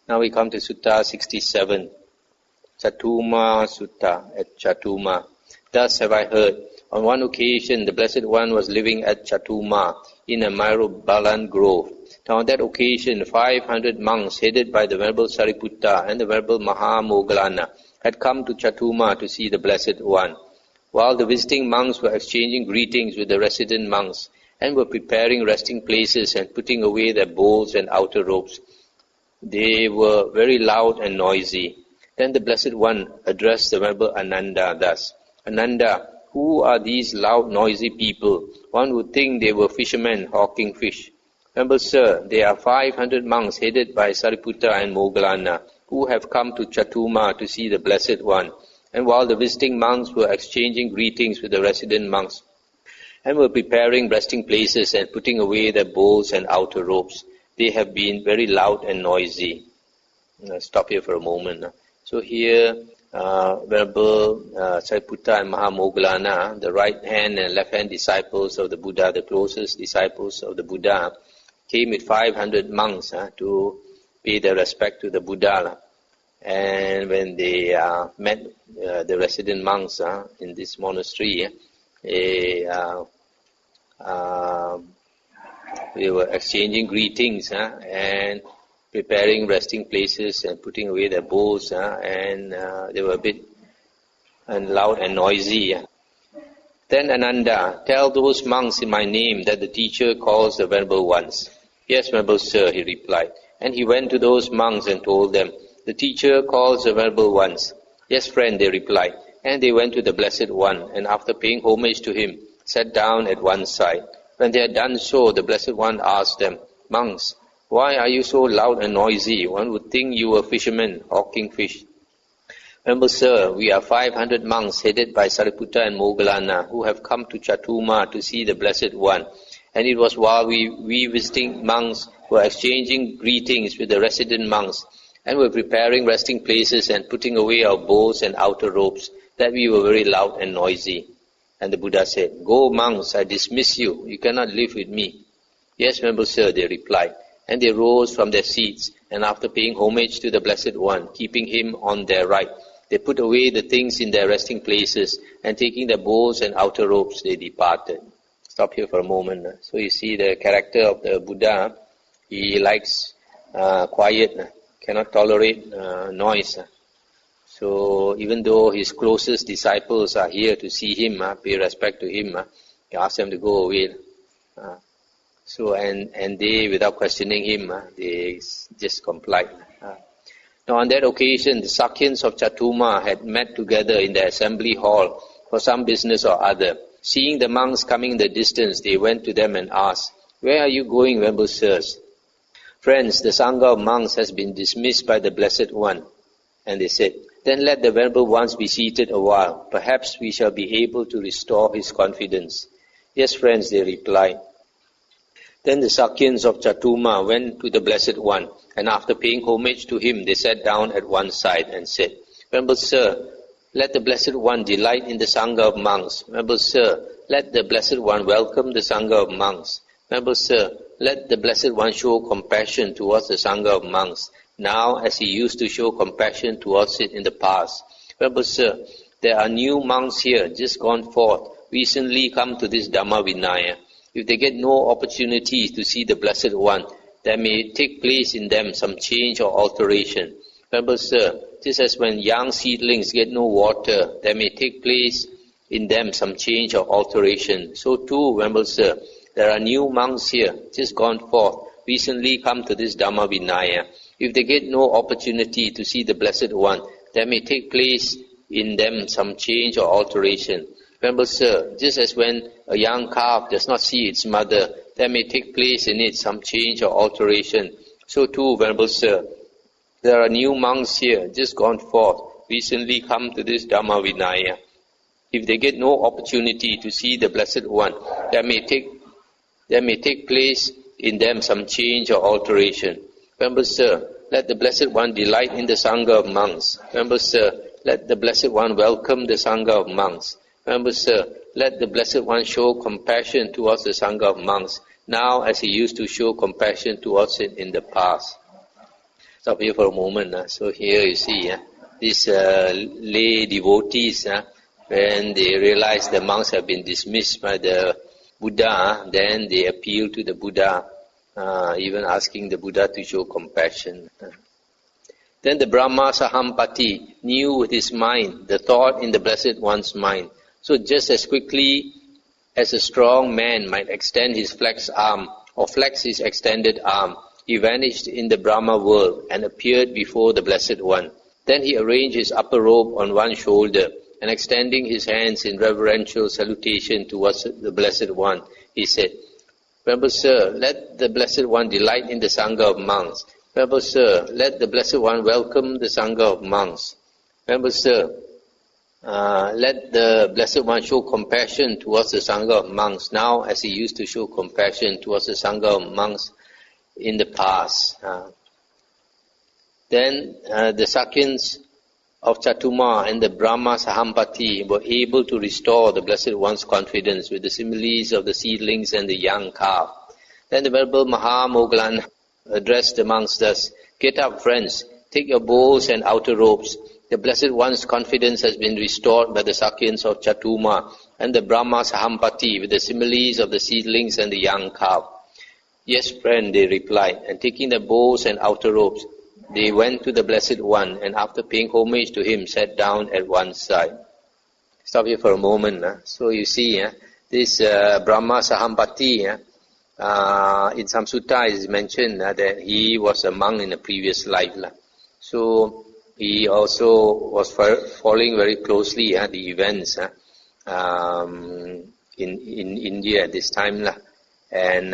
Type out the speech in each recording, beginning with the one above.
Now we come to Sutta 67, Catuma Sutta at Catuma. Thus have I heard. On one occasion, the Blessed One was living at Catuma in a Myrobalan grove. Now on that occasion, 500 monks headed by the Venerable Sariputta and the Venerable Mahamoggallana had come to Catuma to see the Blessed One. While the visiting monks were exchanging greetings with the resident monks and were preparing resting places and putting away their bowls and outer robes, they were very loud and noisy. Then the Blessed One addressed the Venerable Ananda thus, Ananda, who are these loud, noisy people? One would think they were fishermen hawking fish. Venerable Sir, they are 500 monks headed by Sariputta and Moggallana, who have come to Catuma to see the Blessed One. And while the visiting monks were exchanging greetings with the resident monks, and were preparing resting places and putting away their bowls and outer robes, they have been very loud and noisy. I'll stop here for a moment. So here, Venerable Sariputta and Mahamoggallana, the right hand and left hand disciples of the Buddha, the closest disciples of the Buddha, came with 500 monks to pay their respect to the Buddha. And when they met the resident monks in this monastery, they were exchanging greetings and preparing resting places and putting away their bowls, and they were a bit loud and noisy. Then Ananda, tell those monks in my name that the teacher calls the Venerable Ones. Yes, Venerable Sir, he replied. And he went to those monks and told them, the teacher calls the Venerable Ones. Yes, friend, they replied. And they went to the Blessed One, and after paying homage to him, sat down at one side. When they had done so, the Blessed One asked them, monks, why are you so loud and noisy? One would think you were fishermen hawking fish. Venerable Sir, we are 500 monks headed by Sariputta and Moggallana who have come to Catuma to see the Blessed One. And it was while we visiting monks were exchanging greetings with the resident monks and were preparing resting places and putting away our bowls and outer robes that we were very loud and noisy. And the Buddha said, go monks, I dismiss you. You cannot live with me. Yes, Venerable Sir, they replied. And they rose from their seats, and after paying homage to the Blessed One, keeping him on their right, they put away the things in their resting places, and taking their bowls and outer robes, they departed. Stop here for a moment. So you see the character of the Buddha. He likes quiet, cannot tolerate noise. So even though his closest disciples are here to see him, pay respect to him, he asks them to go away. So and they, without questioning him, they just complied. Now on that occasion, the Sakyans of Catuma had met together in the assembly hall for some business or other. Seeing the monks coming in the distance, they went to them and asked, where are you going, Venerable Sirs? Friends, the Sangha of monks has been dismissed by the Blessed One. And they said, then let the Venerable Ones be seated a while. Perhaps we shall be able to restore his confidence. Yes, friends, they replied. Then the Sakyans of Catuma went to the Blessed One, and after paying homage to him, they sat down at one side and said, Venerable Sir, let the Blessed One delight in the Sangha of monks. Venerable Sir, let the Blessed One welcome the Sangha of monks. Venerable Sir, let the Blessed One show compassion towards the Sangha of monks, now as he used to show compassion towards it in the past. Venerable Sir, there are new monks here, just gone forth, recently come to this Dhammavuddho. If they get no opportunities to see the Blessed One, there may take place in them some change or alteration. Venerable Sir, just as when young seedlings get no water, there may take place in them some change or alteration. So too, Venerable Sir, there are new monks here, just gone forth, recently come to this Dhammavuddho. If they get no opportunity to see the Blessed One, there may take place in them some change or alteration. Venerable Sir, just as when a young calf does not see its mother, there may take place in it some change or alteration. So too, Venerable Sir, there are new monks here, just gone forth, recently come to this Dhammavuddho. If they get no opportunity to see the Blessed One, there may take place in them some change or alteration. Venerable Sir, let the Blessed One delight in the Sangha of monks. Venerable Sir, let the Blessed One welcome the Sangha of monks. Venerable Sir, let the Blessed One show compassion towards the Sangha of monks, now as he used to show compassion towards it in the past. Stop here for a moment. So here you see, these lay devotees, when they realize the monks have been dismissed by the Buddha, then they appeal to the Buddha, even asking the Buddha to show compassion. Then the Brahma Sahampati knew with his mind the thought in the Blessed One's mind. So just as quickly as a strong man might extend his flexed arm or flex his extended arm, he vanished in the Brahma world and appeared before the Blessed One. Then he arranged his upper robe on one shoulder and extending his hands in reverential salutation towards the Blessed One, he said, "Venerable Sir, let the Blessed One delight in the Sangha of monks. Venerable Sir, let the Blessed One welcome the Sangha of monks. Venerable Sir, let the Blessed One show compassion towards the Sangha of monks now as he used to show compassion towards the Sangha of monks in the past." Then the Sakyans of Catuma and the Brahma Sahampati were able to restore the Blessed One's confidence with the similes of the seedlings and the young calf. Then the Venerable Mahamoggallana addressed the monks thus, "Get up, friends, take your bows and outer robes. The Blessed One's confidence has been restored by the Sakyans of Catuma and the Brahma Sahampati with the similes of the seedlings and the young calf." "Yes, friend," they replied, and taking the bows and outer robes, they went to the Blessed One, and after paying homage to him, sat down at one side. Stop here for a moment. So you see, this Brahma Sahampati, in some sutta it is mentioned that he was a monk in a previous life. So he also was following very closely the events in India at this time. And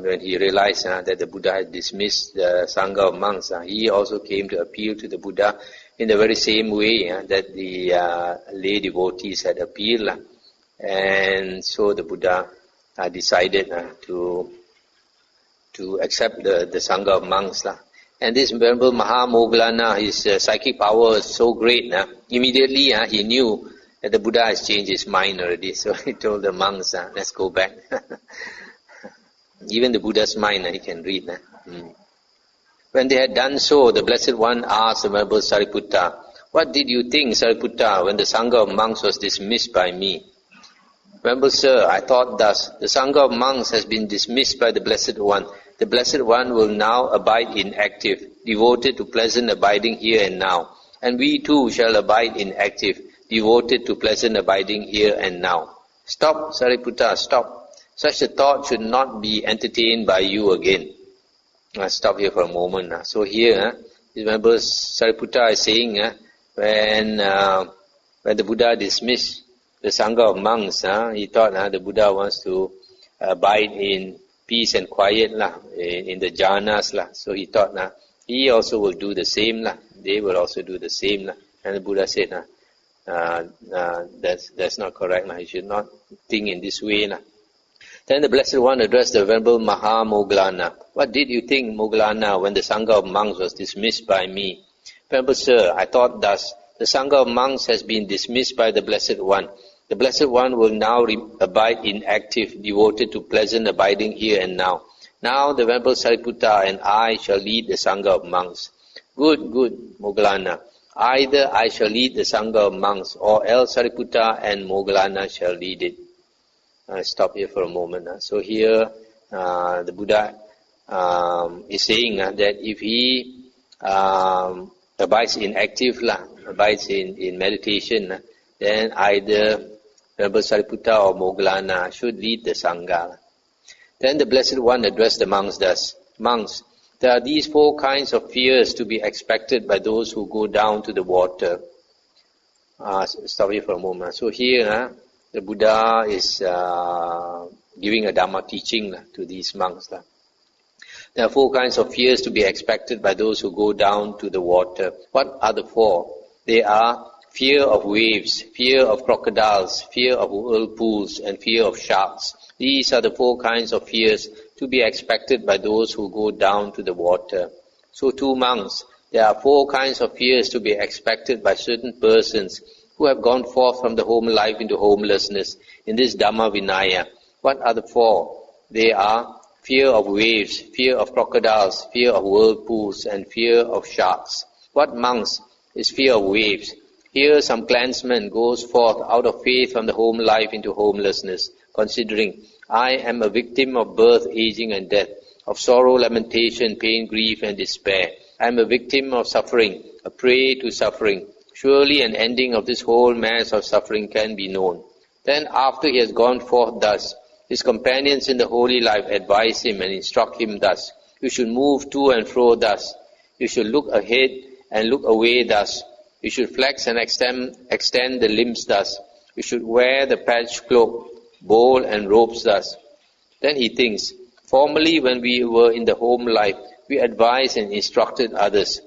when he realized that the Buddha had dismissed the Sangha of monks, he also came to appeal to the Buddha in the very same way that the lay devotees had appealed. And so the Buddha decided to accept the Sangha of monks. And this Venerable Mahamoggallana, his psychic power was so great, immediately he knew that the Buddha has changed his mind already. So he told the monks, "Let's go back." Even the Buddha's mind he can read. When they had done so, the Blessed One asked the Venerable Sariputta, "What did you think, Sariputta, when the Sangha of monks was dismissed by me?" "Venerable Sir, I thought thus, the Sangha of monks has been dismissed by the Blessed One. The Blessed One will now abide inactive, devoted to pleasant abiding here and now. And we too shall abide inactive, devoted to pleasant abiding here and now." "Stop, Sariputta, stop. Such a thought should not be entertained by you again." Stop here for a moment. So here, remember Sariputta is saying, when the Buddha dismissed the Sangha of monks, he thought the Buddha wants to abide in peace and quiet in the jhanas. So he thought he also will do the same. They will also do the same. And the Buddha said, that's not correct. You should not think in this way. Then the Blessed One addressed the Venerable Mahamoggallana. "What did you think, Moggallana, when the Sangha of monks was dismissed by me?" "Venerable Sir, I thought thus, the Sangha of monks has been dismissed by the Blessed One. The Blessed One will now abide inactive, devoted to pleasant abiding here and now. Now the Venerable Sariputta and I shall lead the Sangha of monks." Good, Moggallana. "Either I shall lead the Sangha of monks, or else Sariputta and Moggallana shall lead it." Stop here for a moment. So here the Buddha is saying that if he abides inactive, abides in meditation, then either Venerable Sariputta or Moggallana should lead the Sangha. Then the Blessed One addressed the monks thus, "Monks, there are these 4 kinds of fears to be expected by those who go down to the water." Stop here for a moment. So here the Buddha is giving a Dhamma teaching to these monks. There are 4 kinds of fears to be expected by those who go down to the water. What are the 4? They are fear of waves, fear of crocodiles, fear of whirlpools, and fear of sharks. These are the 4 kinds of fears to be expected by those who go down to the water. So too, monks, there are 4 kinds of fears to be expected by certain persons who have gone forth from the home life into homelessness in this Dhamma Vinaya. What are the 4? They are fear of waves, fear of crocodiles, fear of whirlpools, and fear of sharks. What monks is fear of waves? Here some clansman goes forth out of faith from the home life into homelessness, considering, I am a victim of birth, aging, and death, of sorrow, lamentation, pain, grief, and despair. I am a victim of suffering, a prey to suffering. Surely an ending of this whole mass of suffering can be known. Then after he has gone forth thus, his companions in the holy life advise him and instruct him thus. You should move to and fro thus. You should look ahead and look away thus. You should flex and extend the limbs thus. You should wear the patched cloak, bowl and robes thus. Then he thinks, formerly when we were in the home life, we advised and instructed others.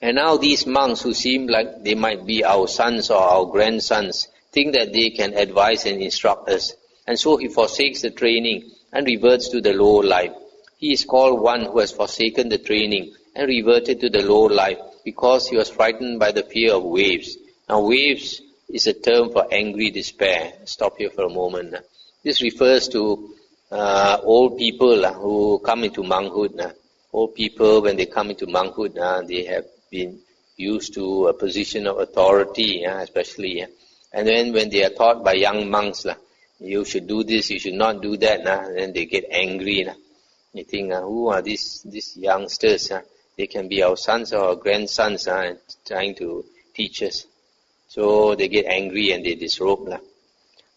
And now these monks who seem like they might be our sons or our grandsons think that they can advise and instruct us. And so he forsakes the training and reverts to the low life. He is called one who has forsaken the training and reverted to the low life because he was frightened by the fear of waves. Now waves is a term for angry despair. Stop here for a moment. This refers to old people who come into monkhood. Old people, when they come into monkhood, they have been used to a position of authority, especially. And then when they are taught by young monks, you should do this, you should not do that, and then they get angry. They think, who are these youngsters? They can be our sons or our grandsons, trying to teach us. So they get angry and they disrobe.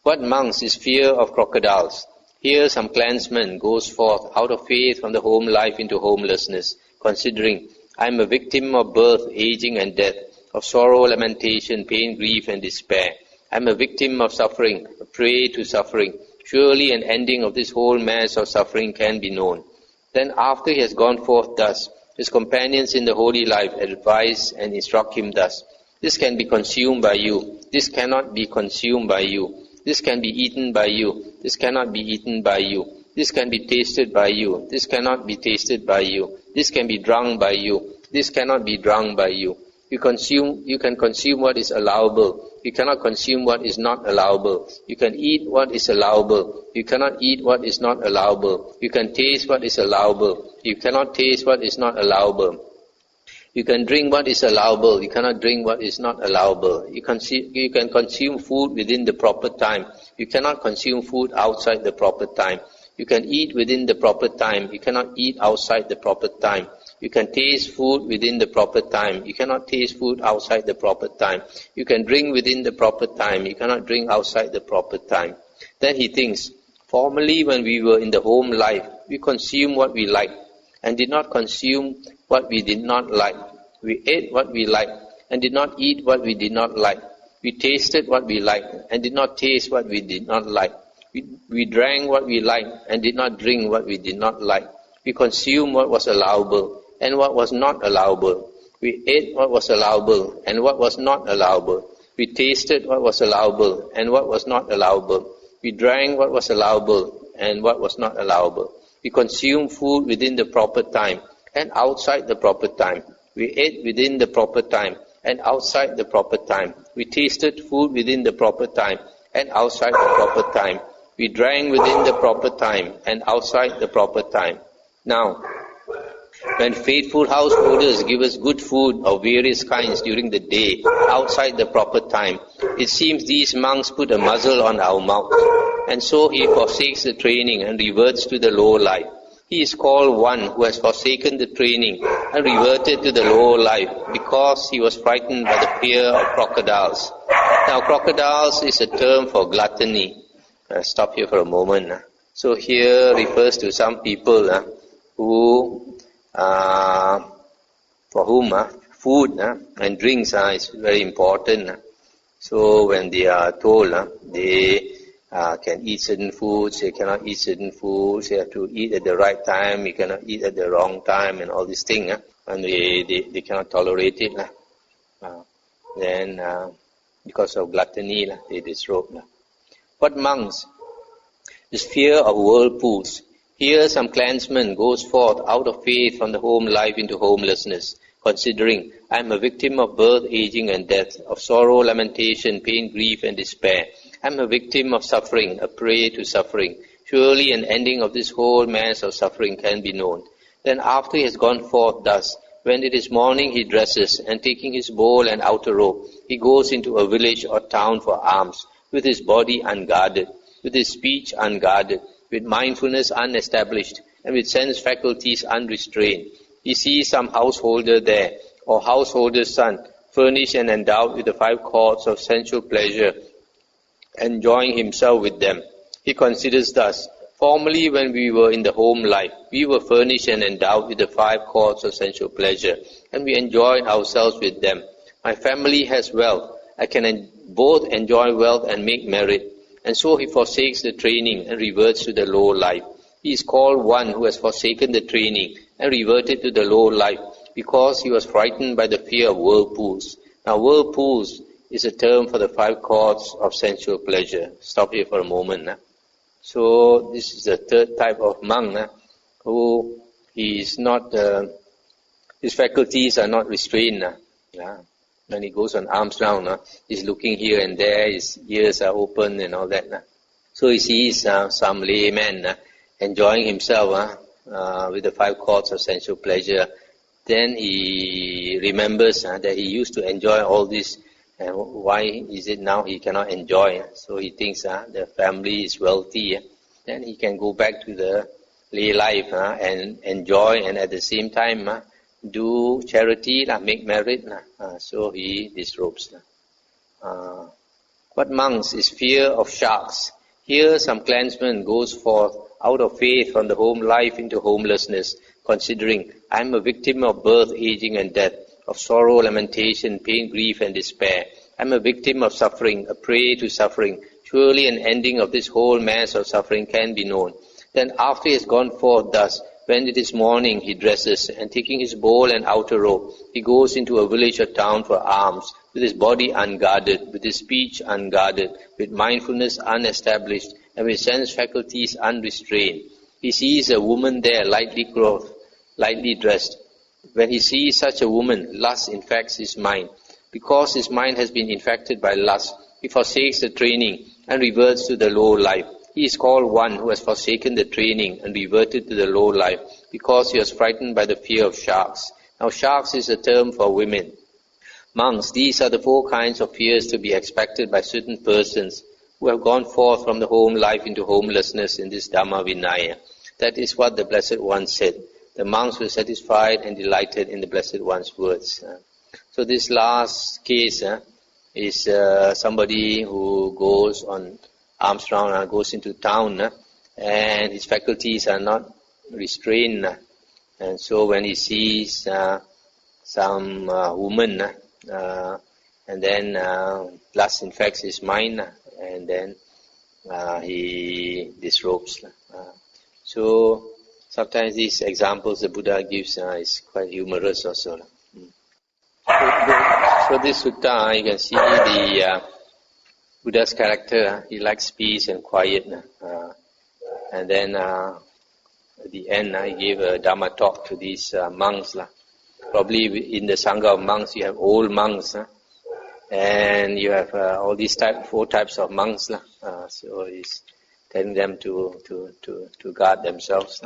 What monks is fear of crocodiles? Here some clansman goes forth out of faith from the home life into homelessness, considering, I am a victim of birth, aging, and death, of sorrow, lamentation, pain, grief, and despair. I am a victim of suffering, a prey to suffering. Surely an ending of this whole mass of suffering can be known. Then after he has gone forth thus, his companions in the holy life advise and instruct him thus. This can be consumed by you. This cannot be consumed by you. This can be eaten by you. This cannot be eaten by you. This can be tasted by you. This cannot be tasted by you. This can be drunk by you. This cannot be drunk by you. You can consume what is allowable. You cannot consume what is not allowable. You can eat what is allowable. You cannot eat what is not allowable. You can taste what is allowable. You cannot taste what is not allowable. You can drink what is allowable. You cannot drink what is not allowable. You can consume food within the proper time. You cannot consume food outside the proper time. You can eat within the proper time. You cannot eat outside the proper time. You can taste food within the proper time. You cannot taste food outside the proper time. You can drink within the proper time. You cannot drink outside the proper time. Then he thinks, formerly when we were in the home life, we consumed what we liked and did not consume what we did not like. We ate what we liked and did not eat what we did not like. We tasted what we liked and did not taste what we did not like. We drank what we liked and did not drink what we did not like. We consumed what was allowable and what was not allowable. We ate what was allowable and what was not allowable. We tasted what was allowable and what was not allowable. We drank what was allowable and what was not allowable. We consumed food within the proper time and outside the proper time. We ate within the proper time and outside the proper time. We tasted food within the proper time and outside the proper time. We drank within the proper time and outside the proper time. Now, when faithful householders give us good food of various kinds during the day, outside the proper time, it seems these monks put a muzzle on our mouth, and so he forsakes the training and reverts to the low life. He is called one who has forsaken the training and reverted to the low life because he was frightened by the fear of crocodiles. Now, crocodiles is a term for gluttony. Stop here for a moment. So here refers to some people who, for whom food and drinks is very important. So when they are told they can eat certain foods, they cannot eat certain foods, they have to eat at the right time, you cannot eat at the wrong time, and all these things, and they cannot tolerate it. Then because of gluttony, they disrobe. What monks is fear of whirlpools. Here some clansman goes forth out of faith from the home life into homelessness, considering, I am a victim of birth, aging, and death, of sorrow, lamentation, pain, grief, and despair. I am a victim of suffering, a prey to suffering. Surely an ending of this whole mass of suffering can be known. Then after he has gone forth thus, when it is morning he dresses, and taking his bowl and outer robe, he goes into a village or town for alms, with his body unguarded, with his speech unguarded, with mindfulness unestablished, and with sense faculties unrestrained. He sees some householder there, or householder's son, furnished and endowed with the 5 chords of sensual pleasure, enjoying himself with them. He considers thus, formerly when we were in the home life, we were furnished and endowed with the 5 chords of sensual pleasure, and we enjoyed ourselves with them. My family has wealth. I can both enjoy wealth and make merit. And so he forsakes the training and reverts to the low life. He is called one who has forsaken the training and reverted to the low life, because he was frightened by the fear of whirlpools. Now whirlpools is a term for the 5 chords of sensual pleasure. Stop here for a moment. So this is the third type of monk who he is not, his faculties are not restrained. When he goes on alms round, he's looking here and there, his ears are open and all that. So he sees some layman enjoying himself with the 5 chords of sensual pleasure. Then he remembers that he used to enjoy all this, and why is it now he cannot enjoy? So he thinks the family is wealthy, then he can go back to the lay life and enjoy, and at the same time do charity, make merit. So he disrobes. What monks is fear of sharks. Here some clansman goes forth out of faith from the home life into homelessness, considering, I am a victim of birth, aging and death, of sorrow, lamentation, pain, grief and despair. I am a victim of suffering, a prey to suffering. Surely an ending of this whole mass of suffering can be known. Then after he has gone forth thus, when it is morning he dresses, and taking his bowl and outer robe, he goes into a village or town for alms, with his body unguarded, with his speech unguarded, with mindfulness unestablished, and with sense faculties unrestrained. He sees a woman there, lightly clothed, lightly dressed. When he sees such a woman, lust infects his mind. Because his mind has been infected by lust, he forsakes the training and reverts to the low life. He is called one who has forsaken the training and reverted to the low life, because he was frightened by the fear of sharks. Now sharks is a term for women. Monks, these are the 4 kinds of fears to be expected by certain persons who have gone forth from the home life into homelessness in this Dhamma Vinaya. That is what the Blessed One said. The monks were satisfied and delighted in the Blessed One's words. So this last case is somebody who goes on alms round, goes into town, and his faculties are not restrained. And so when he sees some woman, and then lust infects his mind, and then he disrobes. So sometimes these examples the Buddha gives is quite humorous also. So this sutta, you can see the Buddha's character. He likes peace and quiet. And then at the end, he gave a Dhamma talk to these monks. Probably in the Sangha of monks, you have old monks. And you have all these 4 types of monks. So he's telling them to guard themselves.